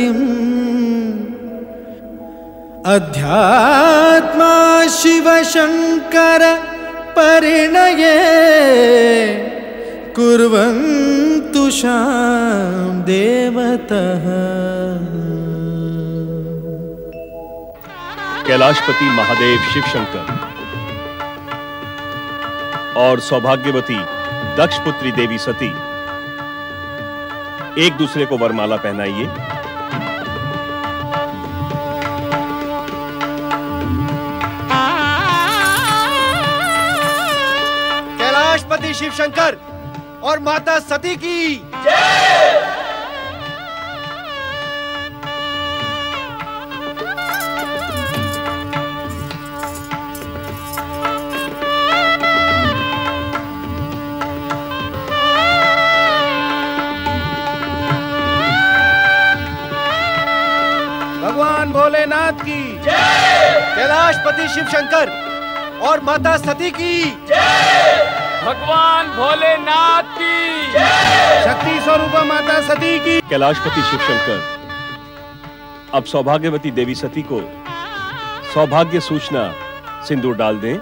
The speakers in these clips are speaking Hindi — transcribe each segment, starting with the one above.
सतीम् अध्यात्मा शिवशंकर परिणये कुर्वन्तु शां देवतः। कैलाशपति महादेव शिव शंकर और सौभाग्यवती दक्ष पुत्री देवी सती एक दूसरे को वरमाला पहनाइए। कैलाशपति शिव शंकर और माता सती की जय। भगवान भोलेनाथ की जय। कैलाशपति शिव शंकर और माता सती की जय। भगवान भोलेनाथ की जय। शक्ति स्वरूप माता सती की। कैलाशपति शिव शंकर अब सौभाग्यवती देवी सती को सौभाग्य सूचना सिंदूर डाल दें।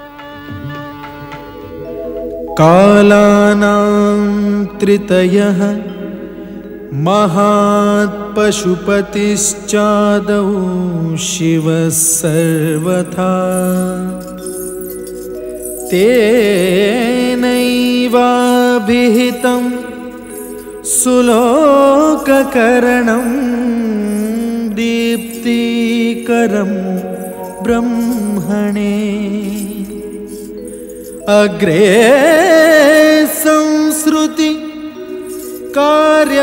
कालानां त्रितयः महात्पशुपतिश्चादौ शिवः सर्वथा तेनैवाभिहितं सुलोककरणं दीप्तिकरं ब्रह्मणे अग्रे संसृति कार्यभारवहनं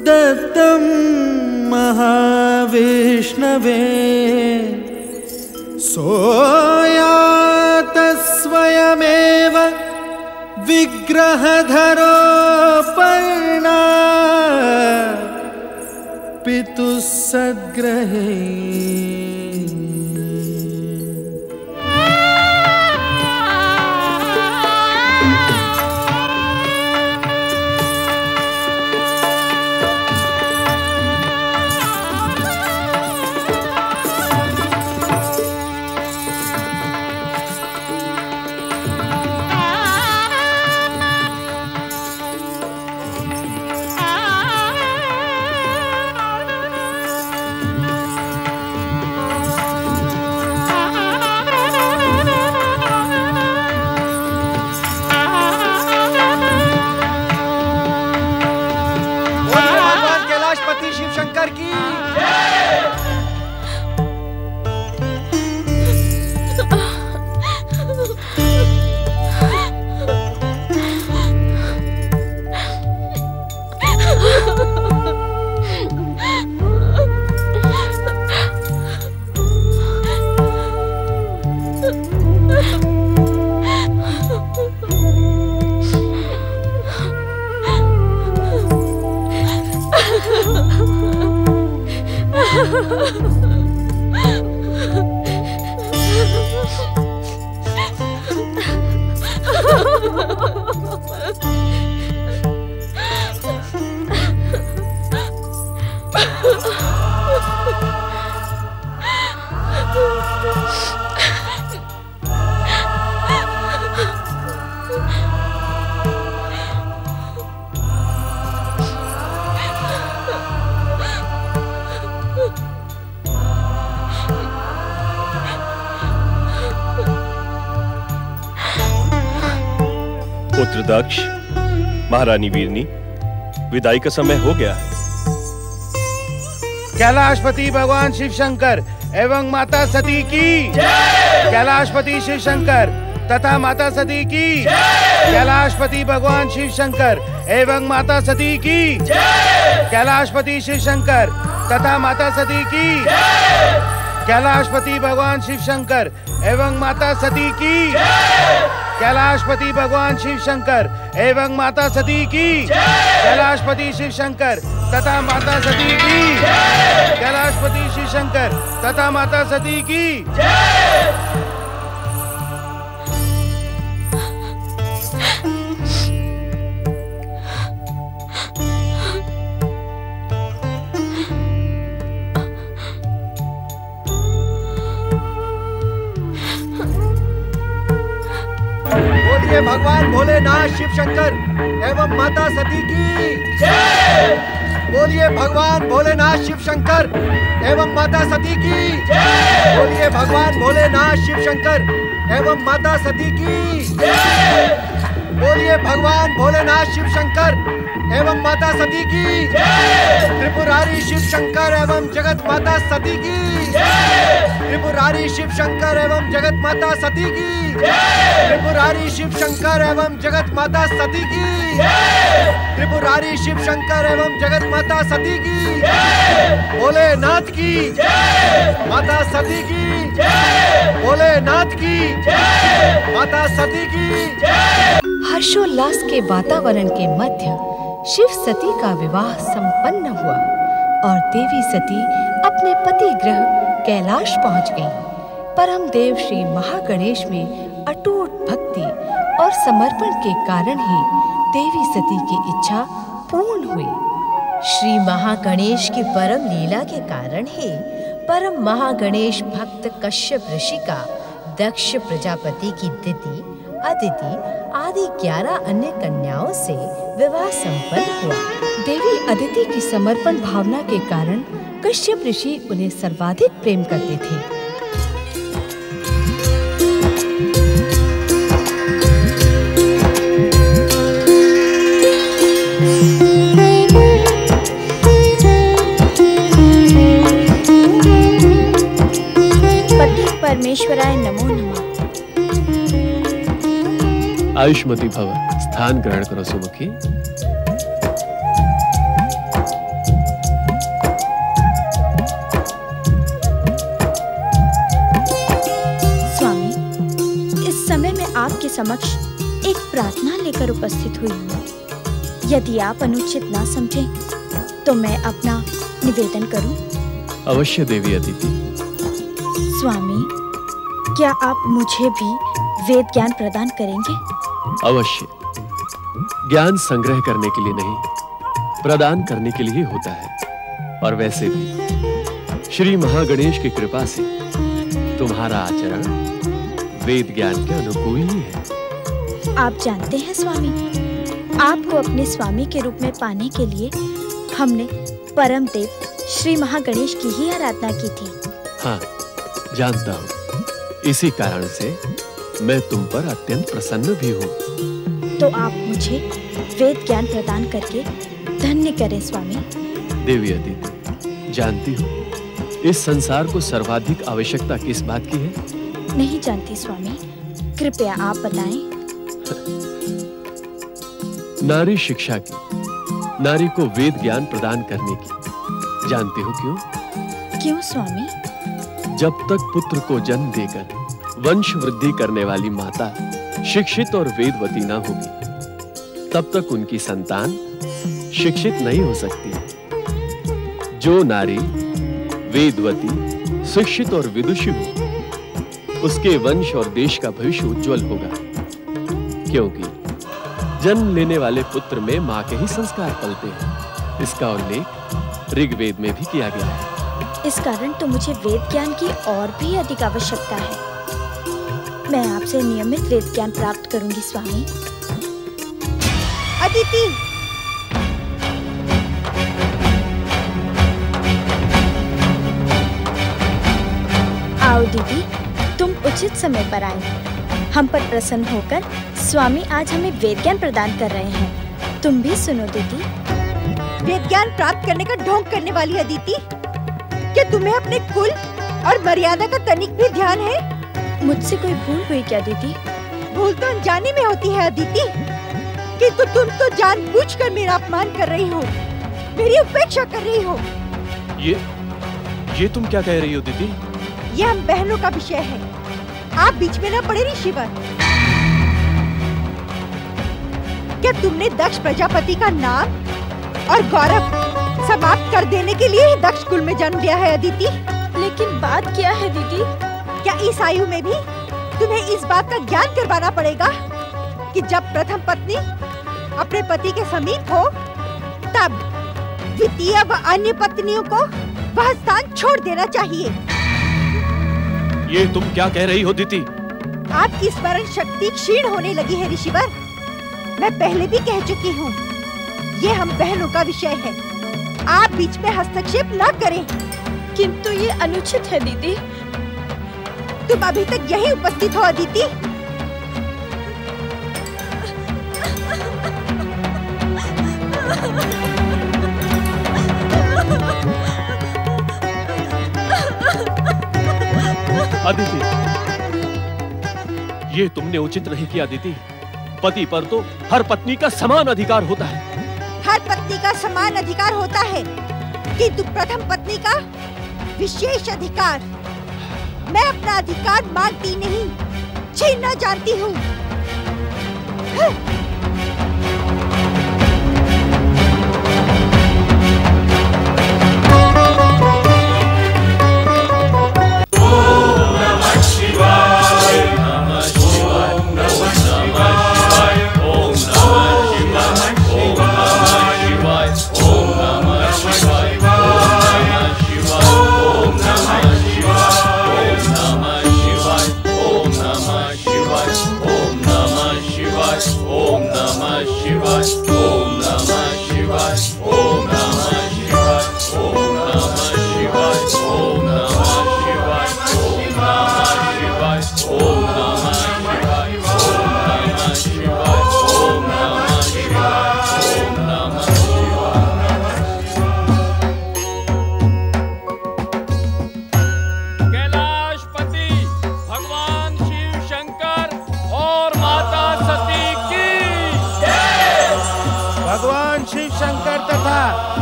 दत्तं महाविष्णवे सोयात स्वयमेव विग्रहधरोपर्णा पितुः सद्ग्रहे शिव शंकर की पुत्र दक्ष, महारानी वीरनी, विदाई का समय हो गया है। कैलाशपति भगवान शिव शंकर एवं माता सती की जय। कैलाशपति शिव शंकर तथा माता सती की जय। कैलाशपति भगवान शिव शंकर एवं माता सती की जय। कैलाशपति शिव शंकर तथा माता सती की जय। कैलाशपति भगवान शिव शंकर एवं माता सती की जय। कैलाशपति भगवान शिव शंकर एवं माता सती की जय। कैलाशपति शिव शंकर तथा माता सती की जय। कैलाशपति शिव शंकर तथा माता सती की जय। भगवान भोलेनाथ शिव शंकर एवं माता सती की जय। बोलिए भगवान भोलेनाथ शिव शंकर एवं माता सती की जय। बोलिए भगवान भोलेनाथ शिव शंकर एवं माता सती की जय। बोलिए भगवान भोलेनाथ शिव शंकर एवं माता सती की जय। त्रिपुरारी शिव शंकर एवं जगत माता सती की जय। त्रिपुरारी शिव शंकर एवं जगत माता सती की जय। त्रिपुरारी शिव शंकर एवं जगत माता सती की जय। त्रिपुरारी शिव शंकर एवं जगत माता सती की जय। भोलेनाथ की जय। माता सती की जय। भोलेनाथ की जय। माता सती की जय। हर्षोल्लास के वातावरण के मध्य शिव सती का विवाह संपन्न हुआ और देवी सती अपने पति गृह कैलाश पहुंच गईं। परम देव श्री महागणेश में अटूट भक्ति और समर्पण के कारण ही देवी सती की इच्छा पूर्ण हुई। श्री महागणेश की परम लीला के कारण ही परम महागणेश भक्त कश्यप ऋषि का दक्ष प्रजापति की दिति, अदिति आदि 11 अन्य कन्याओं से विवाह संपन्न हुआ। देवी अदिति की समर्पण भावना के कारण कश्यप ऋषि उन्हें सर्वाधिक प्रेम करते थे। पति परमेश्वराय नमो नमः। आयुष्मती भव। स्थान ग्रहण करो सुमुखी। स्वामी, इस समय मैं आपके समक्ष एक प्रार्थना लेकर उपस्थित हुई हूँ। यदि आप अनुचित ना समझें तो मैं अपना निवेदन करूं? अवश्य देवी अदिति। स्वामी, क्या आप मुझे भी वेद ज्ञान प्रदान करेंगे? अवश्य। ज्ञान संग्रह करने के लिए नहीं, प्रदान करने के लिए होता है। और वैसे भी श्री महागणेश की कृपा से तुम्हारा आचरण वेद ज्ञान के अनुकूल ही है। आप जानते हैं स्वामी, आपको अपने स्वामी के रूप में पाने के लिए हमने परम देव श्री महागणेश की ही आराधना की थी। हाँ, जानता हूँ। इसी कारण से मैं तुम पर अत्यंत प्रसन्न भी हूँ। तो आप मुझे वेद ज्ञान प्रदान करके धन्य करें स्वामी। देवी अदिति, जानती हो इस संसार को सर्वाधिक आवश्यकता किस बात की है? नहीं जानती स्वामी, कृपया आप बताएं। नारी शिक्षा की, नारी को वेद ज्ञान प्रदान करने की। जानती हो क्यों? क्यों स्वामी? जब तक पुत्र को जन्म देकर वंश वृद्धि करने वाली माता शिक्षित और वेदवती न होगी, तब तक उनकी संतान शिक्षित नहीं हो सकती। जो नारी वेदवती, शिक्षित और विदुषी हो, उसके वंश और देश का भविष्य उज्जवल होगा, क्योंकि जन्म लेने वाले पुत्र में मां के ही संस्कार पलते हैं। इसका उल्लेख ऋग्वेद में भी किया गया है। इस कारण तो मुझे वेद ज्ञान की और भी अधिक आवश्यकता है। मैं आपसे नियमित वेद ज्ञान प्राप्त करूंगी स्वामी। अदिति, आओ दीदी, तुम उचित समय पर आए। हम पर प्रसन्न होकर स्वामी आज हमें वेद ज्ञान प्रदान कर रहे हैं। तुम भी सुनो दीदी। वेद ज्ञान प्राप्त करने का ढोंग करने वाली अदिति, क्या तुम्हें अपने कुल और मर्यादा का तनिक भी ध्यान है? मुझसे कोई भूल हुई क्या दीदी? भूल तो अनजाने में होती है अदिति, किंतु तुम तो जानबूझकर मेरा अपमान कर रही हो, मेरी उपेक्षा कर रही हो। ये तुम क्या कह रही हो दीदी? ये हम बहनों का विषय है, आप बीच में न पड़े ऋषिवर। क्या तुमने दक्ष प्रजापति का नाम और गौरव समाप्त कर देने के लिए ही दक्ष कुल में जन्म लिया है अदिति? लेकिन बात क्या है दीदी? क्या इस आयु में भी तुम्हें इस बात का ज्ञान करवाना पड़ेगा कि जब प्रथम पत्नी अपने पति के समीप हो, तब द्वितीय व अन्य पत्नियों को वह स्थान छोड़ देना चाहिए। ये तुम क्या कह रही हो दीदी? आपकी स्मरण शक्ति क्षीण होने लगी है ऋषिवर। मैं पहले भी कह चुकी हूँ, ये हम बहनों का विषय है, आप बीच में हस्तक्षेप न करें। किंतु ये अनुचित है दीदी। तुम अभी तक यहीं उपस्थित हो अदिति। अदिति, ये तुमने उचित नहीं किया अदिति। पति पर तो हर पत्नी का समान अधिकार होता है। हर पत्नी का समान अधिकार होता है, किंतु प्रथम पत्नी का विशेष अधिकार। मैं अपना अधिकार मांगती नहीं, छीनना जानती हूँ।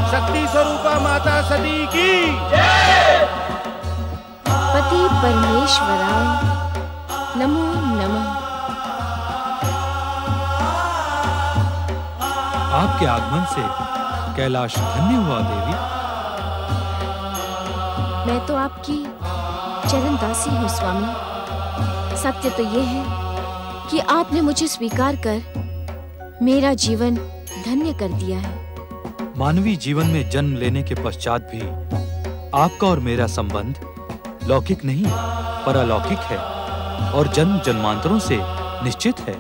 शक्ति स्वरूपा माता सती की पति परमेश्वराय नमो नमः। आपके आगमन से कैलाश धन्य हुआ देवी। मैं तो आपकी चरण दासी हूँ स्वामी। सत्य तो ये है कि आपने मुझे स्वीकार कर मेरा जीवन धन्य कर दिया है। मानवीय जीवन में जन्म लेने के पश्चात भी आपका और मेरा संबंध लौकिक नहीं पर अलौकिक है और जन्म जन्मांतरों से निश्चित है।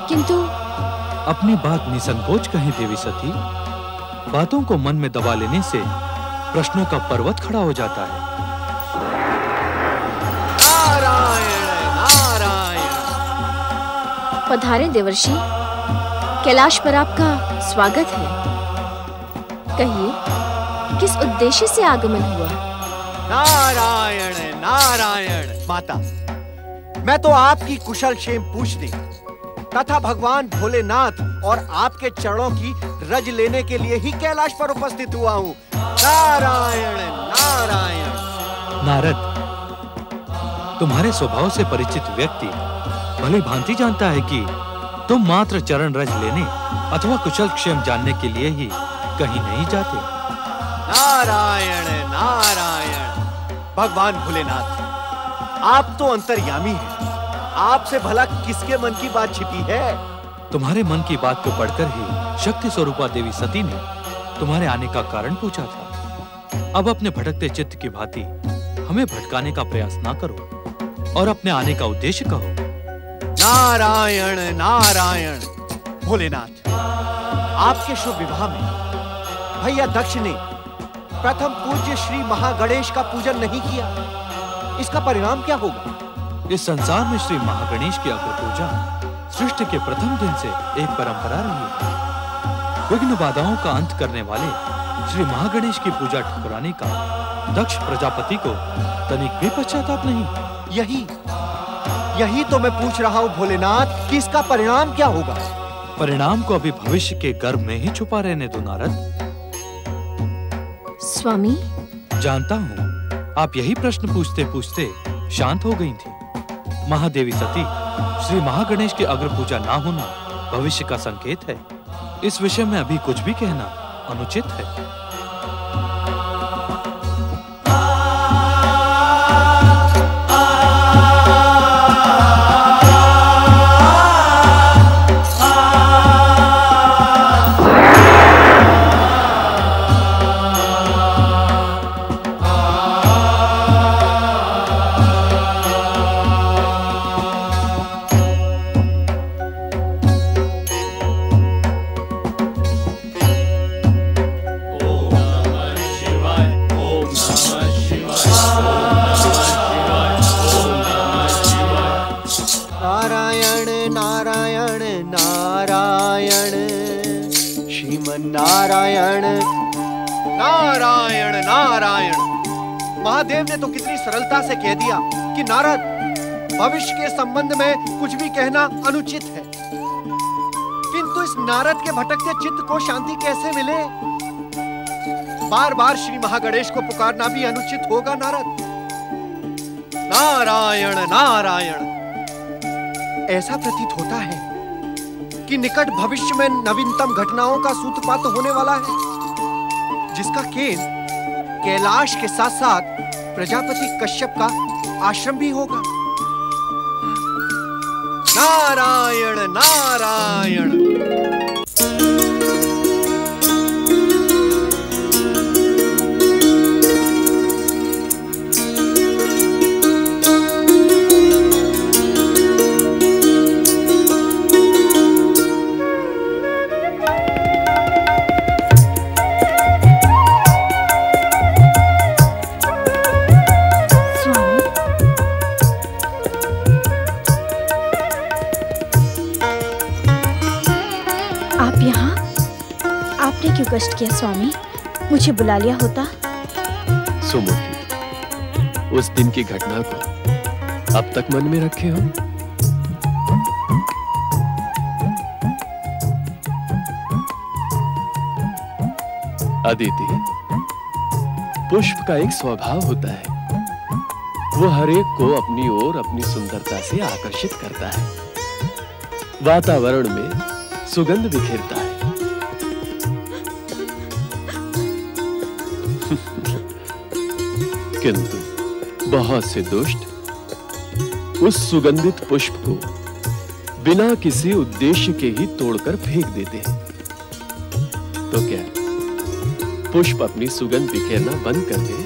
किंतु अपनी बात निसंकोच कहें देवी सती। बातों को मन में दबा लेने से प्रश्नों का पर्वत खड़ा हो जाता है। नारायण नारायण। पधारें देवर्षि, कैलाश पर आपका स्वागत है। कहिए, किस उद्देश्य से आगमन हुआ? नारायण नारायण। माता, मैं तो आपकी कुशल क्षेम पूछने तथा भगवान भोलेनाथ और आपके चरणों की रज लेने के लिए ही कैलाश पर उपस्थित हुआ हूँ। नारायण नारायण। नारद, तुम्हारे स्वभाव से परिचित व्यक्ति भली भांति जानता है कि तुम मात्र चरण रज लेने अथवा कुशल क्षेम जानने के लिए ही कहीं नहीं जाते। नारायण नारायण। भगवान भोलेनाथ, आप तो अंतर्यामी हैं। आपसे भला किसके मन की बात छिपी है? तुम्हारे मन की बात को पढ़कर ही शक्ति स्वरूपा देवी सती ने तुम्हारे आने का कारण पूछा था। अब अपने भटकते चित्त की भांति हमें भटकाने का प्रयास ना करो और अपने आने का उद्देश्य कहो। नारायण नारायण। भोलेनाथ, आपके शुभ विवाह में भैया दक्ष ने प्रथम पूज्य श्री महागणेश का पूजन नहीं किया। इसका परिणाम क्या होगा? इस संसार में श्री महागणेश की अग्र पूजा सृष्टि के प्रथम दिन से एक परंपरा रही है। विघ्न बाधाओं का अंत करने वाले श्री महागणेश की पूजा ठुकराने का दक्ष प्रजापति को तनिक भी पश्चाताप नहीं। यही तो मैं पूछ रहा हूँ भोलेनाथ कि इसका परिणाम क्या होगा? परिणाम को अभी भविष्य के गर्भ में ही छुपा रहने दो नारद। स्वामी, जानता हूँ आप यही प्रश्न पूछते पूछते शांत हो गई थी। महादेवी सती, श्री महागणेश की अग्र पूजा ना होना भविष्य का संकेत है। इस विषय में अभी कुछ भी कहना अनुचित है। नारायण नारायण नारायण। महादेव ने तो कितनी सरलता से कह दिया कि नारद, भविष्य के संबंध में कुछ भी कहना अनुचित है। किंतु इस नारद के भटकते चित्त को शांति कैसे मिले? बार बार श्री महागणेश को पुकारना भी अनुचित होगा नारद। नारायण नारायण। ऐसा प्रतीत होता है कि निकट भविष्य में नवीनतम घटनाओं का सूत्रपात होने वाला है, जिसका केंद्र कैलाश के साथ साथ प्रजापति कश्यप का आश्रम भी होगा। नारायण नारायण। कष्ट किया स्वामी, मुझे बुला लिया होता। सुमुखी, उस दिन की घटना को अब तक मन में रखे हो? अदिति, पुष्प का एक स्वभाव होता है, वो हर एक को अपनी ओर अपनी सुंदरता से आकर्षित करता है, वातावरण में सुगंध बिखेरता है। किंतु बहुत से दुष्ट उस सुगंधित पुष्प को बिना किसी उद्देश्य के ही तोड़कर फेंक देते हैं। तो क्या पुष्प अपनी सुगंध बिखेरना बंद कर दे?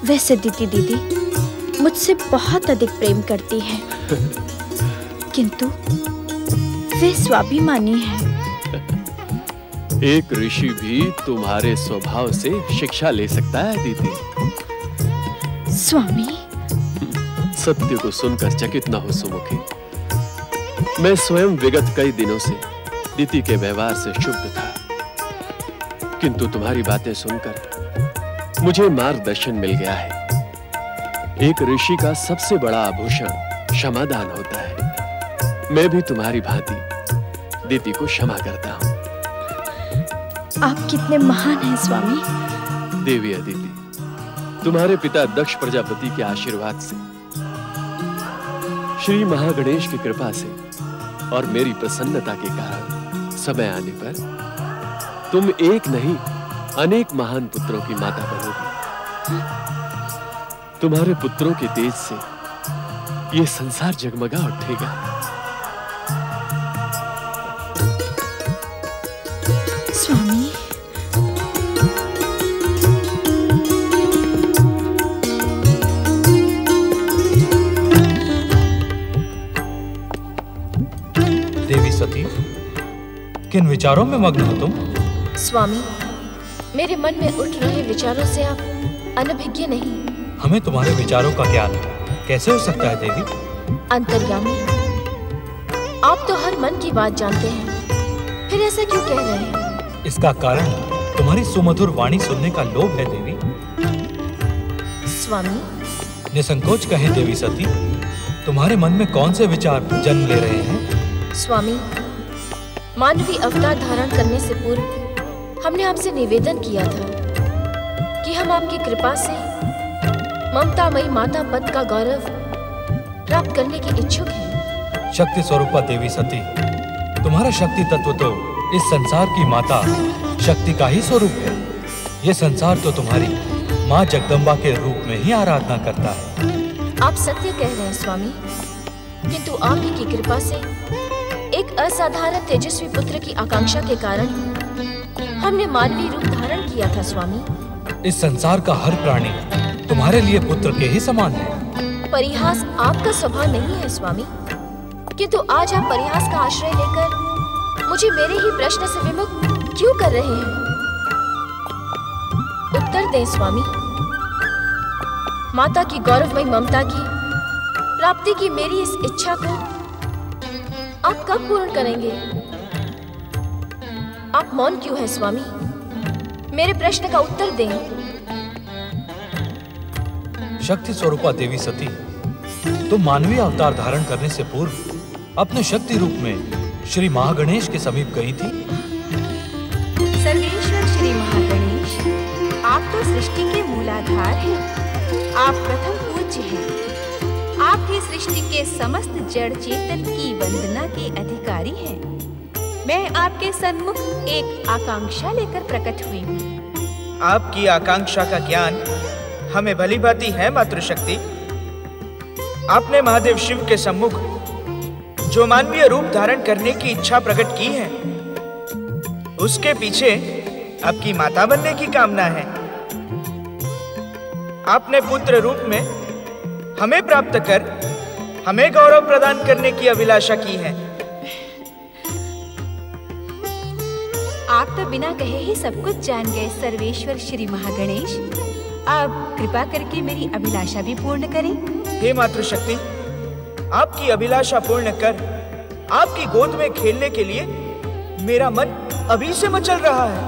वैसे दीदी मुझसे बहुत अधिक प्रेम करती है, किंतु वे स्वाभिमानी है। एक ऋषि भी तुम्हारे स्वभाव से शिक्षा ले सकता है दीदी। स्वामी, सत्य को सुनकर चकित न हो सुमुखी। मैं स्वयं विगत कई दिनों से दीदी के व्यवहार से क्षुब्ध था, किंतु तुम्हारी बातें सुनकर मुझे मार्गदर्शन मिल गया है। एक ऋषि का सबसे बड़ा आभूषण क्षमादान होता है। मैं भी तुम्हारी भांति दीदी को क्षमा करता हूं। आप कितने महान हैं स्वामी। देवी अदिति, तुम्हारे पिता दक्ष प्रजापति के आशीर्वाद से, श्री महागणेश की कृपा से और मेरी प्रसन्नता के कारण समय आने पर तुम एक नहीं अनेक महान पुत्रों की माता बनोगी। तुम्हारे पुत्रों के तेज से यह संसार जगमगा उठेगा। स्वामी, देवी सती, किन विचारों में मग्न हो तुम? स्वामी, मेरे मन में उठ रहे विचारों से आप अनभिज्ञ नहीं। हमें तुम्हारे विचारों का ज्ञान कैसे हो सकता है देवी? अंतर्यामी, आप तो हर मन की बात जानते हैं, फिर ऐसा क्यों कह रहे हैं? इसका कारण तुम्हारी सुमधुर वाणी सुनने का लोभ है देवी। स्वामी, निसंकोच कहें देवी सती, तुम्हारे मन में कौन से विचार जन्म ले रहे हैं? स्वामी, मानवी अवतार धारण करने से पूर्व हमने आपसे निवेदन किया था कि हम आपकी कृपा से ममतामयी माता पद का गौरव प्राप्त करने के इच्छुक हैं। शक्ति स्वरूपा देवी सती, तुम्हारा शक्ति तत्व तो इस संसार की माता शक्ति का ही स्वरूप है। ये संसार तो तुम्हारी माँ जगदम्बा के रूप में ही आराधना करता है। आप सत्य कह रहे हैं स्वामी, किंतु आप ही की कृपा से एक असाधारण तेजस्वी पुत्र की आकांक्षा के कारण हमने मानवीय रूप धारण किया था स्वामी। इस संसार का हर प्राणी तुम्हारे लिए पुत्र के ही समान है। परिहास आपका स्वभाव नहीं है स्वामी, किंतु आज आप परिहास का आश्रय लेकर मुझे मेरे ही प्रश्न से विमुख क्यों कर रहे हैं? उत्तर दें स्वामी। माता की गौरवमयी ममता की प्राप्ति की मेरी इस इच्छा को आप कब पूर्ण करेंगे? आप मौन क्यों हैं स्वामी? मेरे प्रश्न का उत्तर दें। शक्ति स्वरूपा देवी सती, तुम मानवीय अवतार धारण करने से पूर्व अपने शक्ति रूप में श्री महागणेश के समीप गई थी। सर्वेश्वर श्री महागणेश, आप तो सृष्टि के मूलाधार हैं। आप प्रथम पूज्य हैं। आप ही सृष्टि के समस्त जड़ चेतन की वंदना के अधिकारी हैं। मैं आपके सन्मुख एक आकांक्षा लेकर प्रकट हुई हूँ। आपकी आकांक्षा का ज्ञान हमें भली भांति है मातृशक्ति। आपने महादेव शिव के सम्मुख जो मानवीय रूप धारण करने की इच्छा प्रकट की है, उसके पीछे आपकी माता बनने की कामना है। आपने पुत्र रूप में हमें प्राप्त कर हमें गौरव प्रदान करने की अभिलाषा की है। आप तो बिना कहे ही सब कुछ जान गए सर्वेश्वर श्री महागणेश। अब कृपा करके मेरी अभिलाषा भी पूर्ण करें। हे मातृशक्ति, आपकी अभिलाषा पूर्ण कर आपकी गोद में खेलने के लिए मेरा मन अभी से मचल रहा है।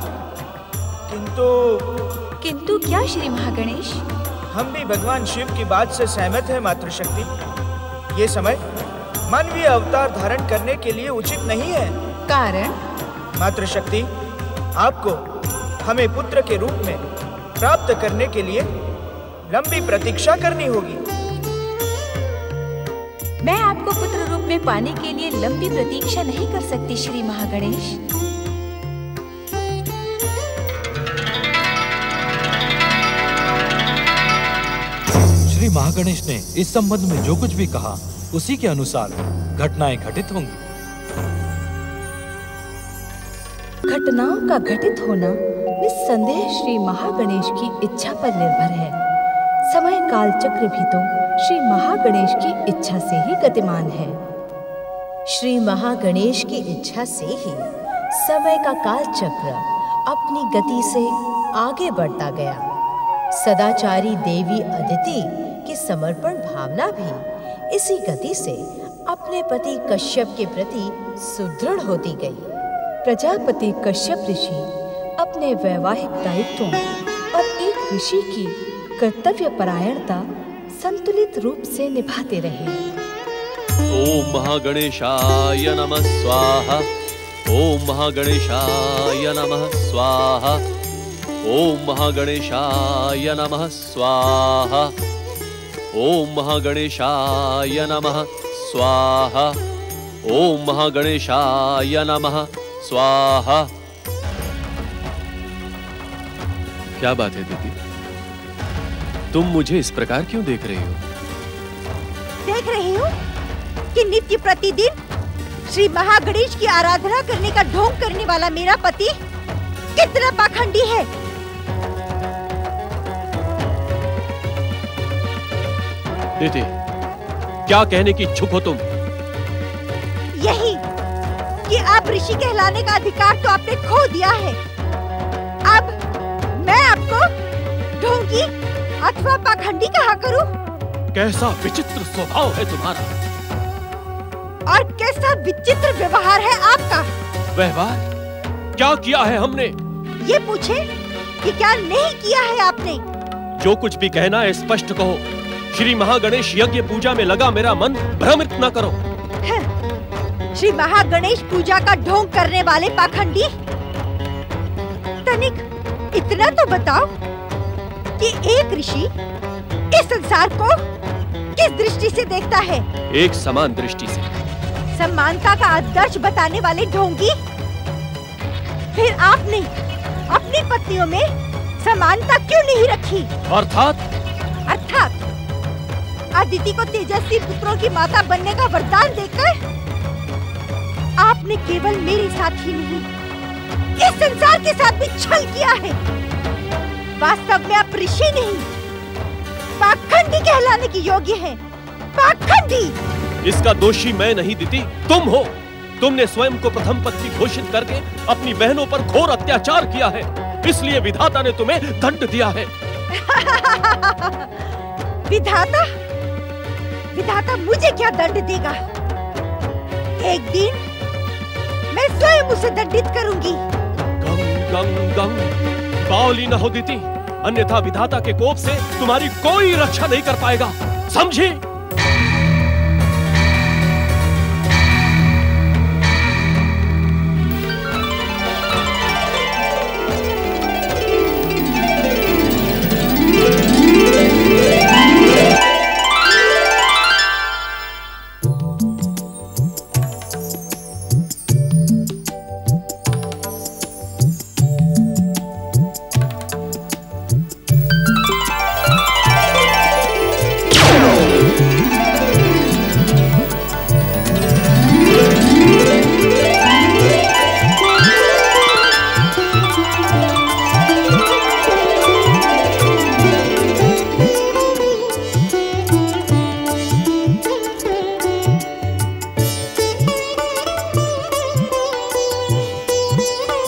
किंतु क्या श्री महागणेश? हम भी भगवान शिव की बात से सहमत हैं मातृशक्ति। ये समय मानवीय अवतार धारण करने के लिए उचित नहीं है। कारण? मातृशक्ति, आपको हमें पुत्र के रूप में प्राप्त करने के लिए लंबी प्रतीक्षा करनी होगी। मैं आपको पुत्र रूप में पाने के लिए लंबी प्रतीक्षा नहीं कर सकती श्री महागणेश। श्री महागणेश ने इस संबंध में जो कुछ भी कहा, उसी के अनुसार घटनाएं घटित होंगी। घटनाओं का घटित होना निस्संदेह श्री महागणेश की इच्छा पर निर्भर है। समय काल चक्र भी तो श्री महागणेश की इच्छा से ही गतिमान है। श्री महागणेश की इच्छा से ही समय का काल चक्र अपनी गति से आगे बढ़ता गया। सदाचारी देवी अदिति की समर्पण भावना भी इसी गति से अपने पति कश्यप के प्रति सुदृढ़ होती गई। प्रजापति कश्यप ऋषि अपने वैवाहिक दायित्वों और एक ऋषि की कर्तव्य परायणता संतुलित रूप से निभाते रहे। ओम महागणेशाय नमः स्वाहा। ओम महागणेशाय नमः स्वाहा। ओम महागणेशाय नमः स्वाहा। ओम महागणेशाय नमः स्वाहा। ओम महागणेशाय नमः स्वाहा। क्या बात है दीदी, तुम मुझे इस प्रकार क्यों देख रही हो? देख रही हूँ कि नित्य प्रतिदिन श्री महागणेश की आराधना करने का ढोंग करने वाला मेरा पति कितना पाखंडी है। दीदी, क्या कहने की इच्छुक हो तुम? यही कि आप ऋषि कहलाने का अधिकार तो आपने खो दिया है। अब मैं आपको ढोंगी अथवा पाखंडी कहा करूं? कैसा विचित्र स्वभाव है तुम्हारा। और कैसा विचित्र व्यवहार है आपका। व्यवहार? क्या किया है हमने? ये पूछे कि क्या नहीं किया है आपने। जो कुछ भी कहना है स्पष्ट कहो। श्री महागणेश यज्ञ पूजा में लगा मेरा मन भ्रमित न करो। श्री महागणेश पूजा का ढोंग करने वाले पाखंडी, तनिक इतना तो बताओ कि एक ऋषि इस संसार को किस दृष्टि से देखता है? एक समान दृष्टि से। समानता का आदर्श बताने वाले ढोंगी, फिर आपने अपनी पत्नियों में समानता क्यों नहीं रखी? अर्थात अदिति को तेजस्वी पुत्रों की माता बनने का वरदान देकर आपने केवल मेरे साथ ही नहीं, इस संसार के साथ भी छल किया है। वास्तव में आप ऋषि नहीं, पाखंडी कहलाने की योग्य हैं। पाखंडी। इसका दोषी मैं नहीं दीदी, तुम हो। तुमने स्वयं को प्रथम पत्नी घोषित करके अपनी बहनों पर घोर अत्याचार किया है, इसलिए विधाता ने तुम्हें दंड दिया है। विधाता मुझे क्या दंड देगा? एक दिन मैं स्वयं उसे दंडित करूंगी। गंग गंग। बावली न हो दीती, अन्यथा विधाता के कोप से तुम्हारी कोई रक्षा नहीं कर पाएगा, समझी?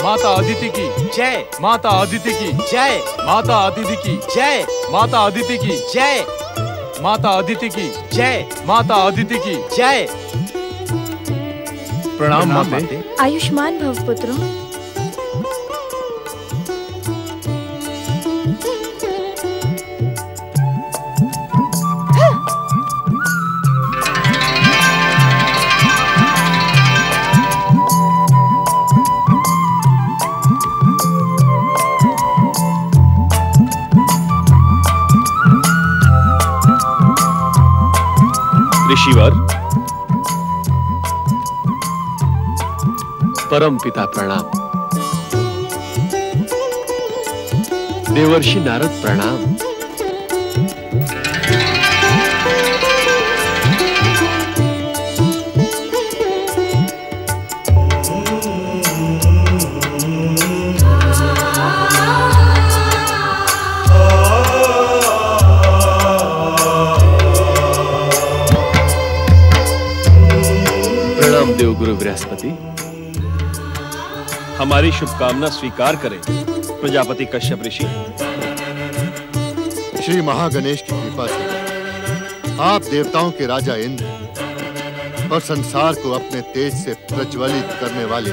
माता अदिति की जय। माता अदिति की जय। माता अदिति की जय। माता अदिति की जय। माता अदिति की जय। माता अदिति की जय। प्रणाम माते। आयुष्मान भव पुत्रों। ऋषिवर, परम पिता प्रणाम। देवर्षि नारद प्रणाम। देव गुरु बृहस्पति, हमारी शुभकामना स्वीकार करें प्रजापति कश्यप ऋषि। श्री महागणेश की कृपा से आप देवताओं के राजा इंद्र और संसार को अपने तेज से प्रज्वलित करने वाले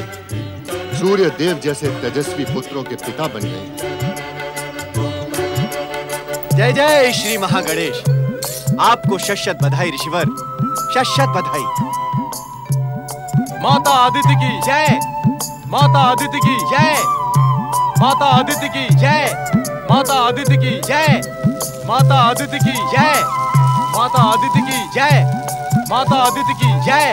सूर्य देव जैसे तेजस्वी पुत्रों के पिता बन गए। जय जय श्री महागणेश। आपको शत बधाई ऋषिवर, शत बधाई। माता अदिति की जय। माता अदिति की जय। माता अदिति की जय। माता अदिति की जय। माता अदिति की जय। माता अदिति की जय। माता अदिति की जय।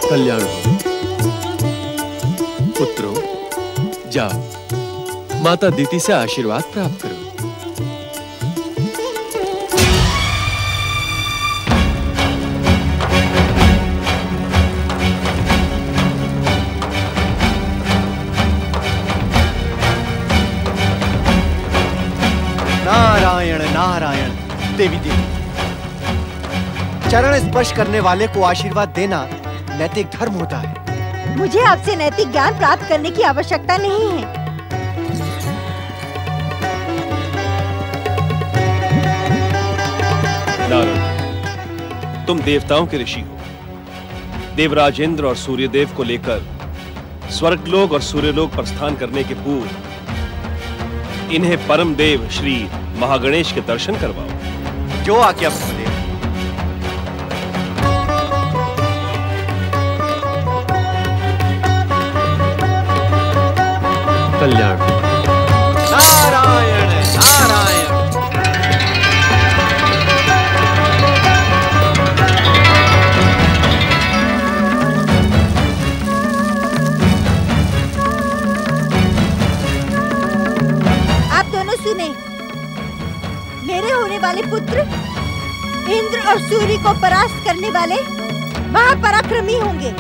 कल्याण हो। पुत्रों, जाओ माता दीति से आशीर्वाद प्राप्त करो। नारायण नारायण। देवी देवी, चरण स्पर्श करने वाले को आशीर्वाद देना नैतिक धर्म होता है। मुझे आपसे नैतिक ज्ञान प्राप्त करने की आवश्यकता नहीं है। नारद, तुम देवताओं के ऋषि हो। देवराज इंद्र और सूर्यदेव को लेकर स्वर्गलोक और सूर्यलोक प्रस्थान करने के पूर्व इन्हें परम देव श्री महागणेश के दर्शन करवाओ। जो आज्ञा महादेव। कल्याण। नारायण नारायण। आप दोनों सुने, मेरे होने वाले पुत्र इंद्र और सूर्य को परास्त करने वाले महापराक्रमी होंगे।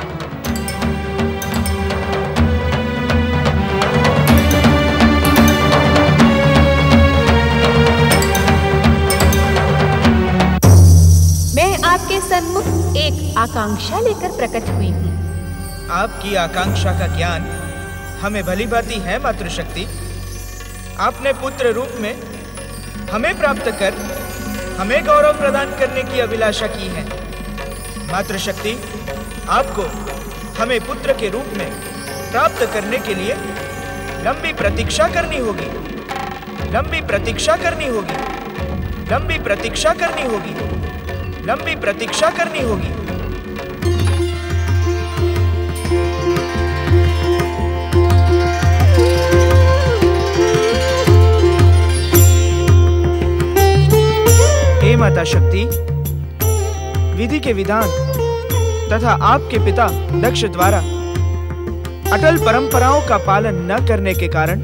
मैं आपके सन्मुख एक आकांक्षा लेकर प्रकट हुई हूँ। आपकी आकांक्षा का ज्ञान हमें भली भांति है मातृशक्ति। आपने पुत्र रूप में हमें प्राप्त कर हमें गौरव प्रदान करने की अभिलाषा की है। मातृशक्ति, आपको हमें पुत्र के रूप में प्राप्त करने के लिए लंबी प्रतीक्षा करनी होगी, लंबी प्रतीक्षा करनी होगी, लंबी प्रतीक्षा करनी होगी, लंबी प्रतीक्षा करनी होगी। हे माता शक्ति, विधि के विधान तथा आपके पिता दक्ष द्वारा अटल परंपराओं का पालन न करने के कारण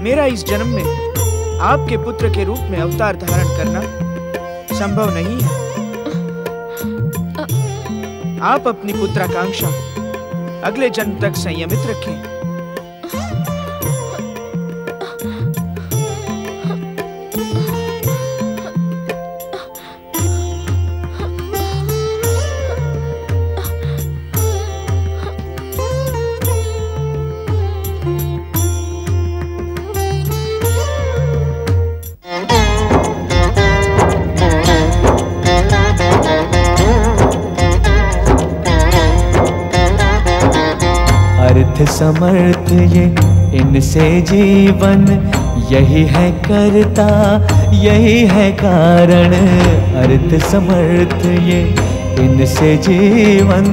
मेरा इस जन्म में आपके पुत्र के रूप में अवतार धारण करना संभव नहीं है। आप अपनी पुत्राकांक्षा अगले जन्म तक संयमित रखें। समर्थ ये इनसे जीवन, यही है करता यही है कारण। अर्थ समर्थ ये इनसे जीवन,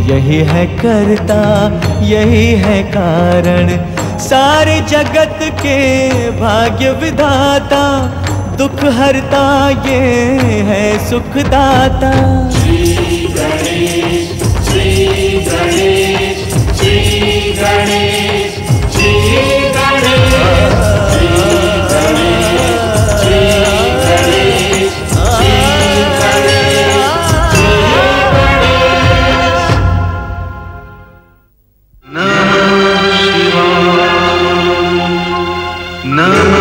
यही है करता यही है कारण। सारे जगत के भाग्य विधाता, दुख हरता ये है सुखदाता। श्री गणेश श्री गणेश श्री गणेश श्री गणेश श्री गणेश श्री गणेश श्री गणेश श्री गणेश। नमः शिवाय नमः